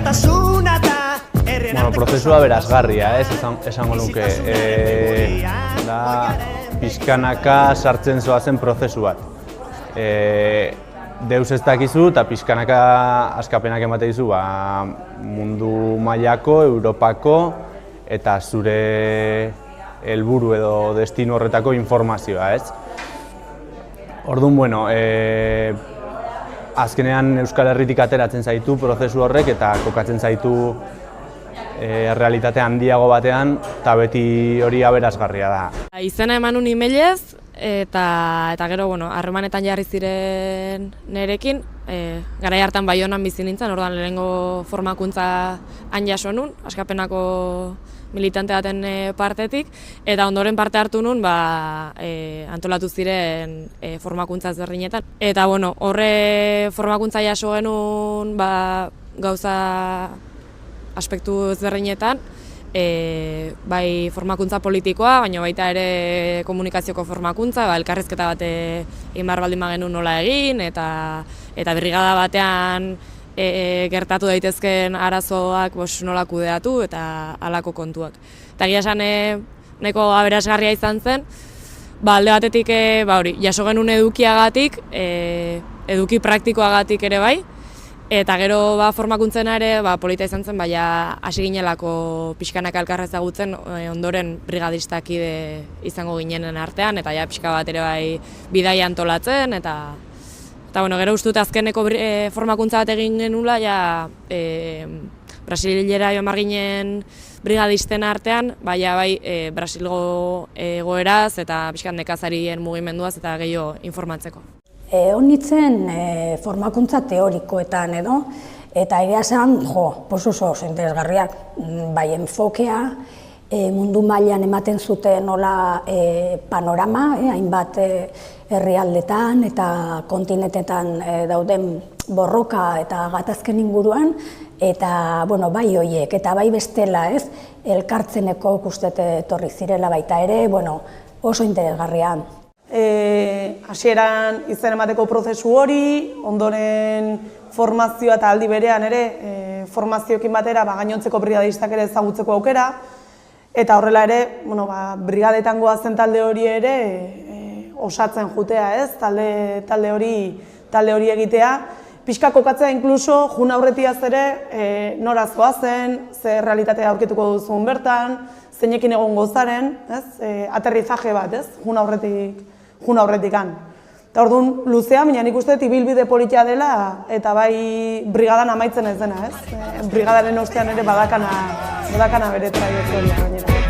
Bueno, prozesua berazgarria, esango nuke. Da, pixkanaka sartzen zoazen prozesu bat. Deus ez dakizu eta pixkanaka askapenak emate dizu mundu mailako, Europako eta zure helburu edo destino horretako informazioa, ez? Orduan, bueno, azkenean Euskal Herritik ateratzen zaitu prozesu horrek eta kokatzen zaitu realitate handiago batean eta beti hori aberasgarria da. Izena eman un emailez eta gero, bueno, harremanetan jarri ziren nerekin, garai hartan Baionan bizi nintzen, orduan lehenengo formakuntza han jaso nun, askapenako militante baten partetik, eta ondoren parte hartu nun antolatu ziren formakuntza ezberdinetan. Eta bueno, horre formakuntza jaso genuen gauza aspektu ezberdinetan, bai formakuntza politikoa, baina baita ere komunikazioko formakuntza, elkarrizketa bat egin behar baldin bagenuen nola egin, eta brigada batean gertatu daitezkeen arazoak nola kudeatu eta halako kontuak. Eta egia esan nahiko aberasgarria izan zen, alde batetik jaso genuen edukiagatik, eduki praktikoagatik ere bai, eta gero formakuntzena ere polita izan zen, hasi ginelako pixkanaka elkarra ezagutzen, ondoren brigadistakide izango ginenen artean, eta pixka bat ere bai bidaia antolatzen, eta gero uste dut azkeneko formakuntza bat egin genula, Brasilera joan behar ginen brigadisten artean, Brasilgo egoeraz eta pixkan nekazarien mugimenduaz eta gehiago informatzeko. Honitzen formakuntza teorikoetan edo, eta egia esan, oso interesgarriak, bai enfokea, mundu mailan ematen zuten nola panorama, hainbat herrialdetan eta kontinentetan dauden borroka eta gatazken inguruan, eta bai horiek, eta bai bestela ez, elkartzeneko kustet etorri zirela baita ere, oso interesgarria. Hasieran izen emateko prozesu hori, ondoren formazioa eta aldi berean ere formazioekin batera gainontzeko brigadistak ere ezagutzeko aukera, eta horrela ere, brigadetan goazen talde hori ere osatzen jutea, ez? Talde hori egitea. Pixka kokatzea inkluso, jun aurretiaz ere noraz goazen, ze realitatea aurkituko duzun bertan, zeinekin egon gozaren, aterrizaje bat, ez? Jun aurretikan. Eta orduan luzea, baina nik uste ibilbide politia dela eta bai brigadan amaitzen ez dena, ez? Brigadaren ostean ere badakana bere traiektoria gainera.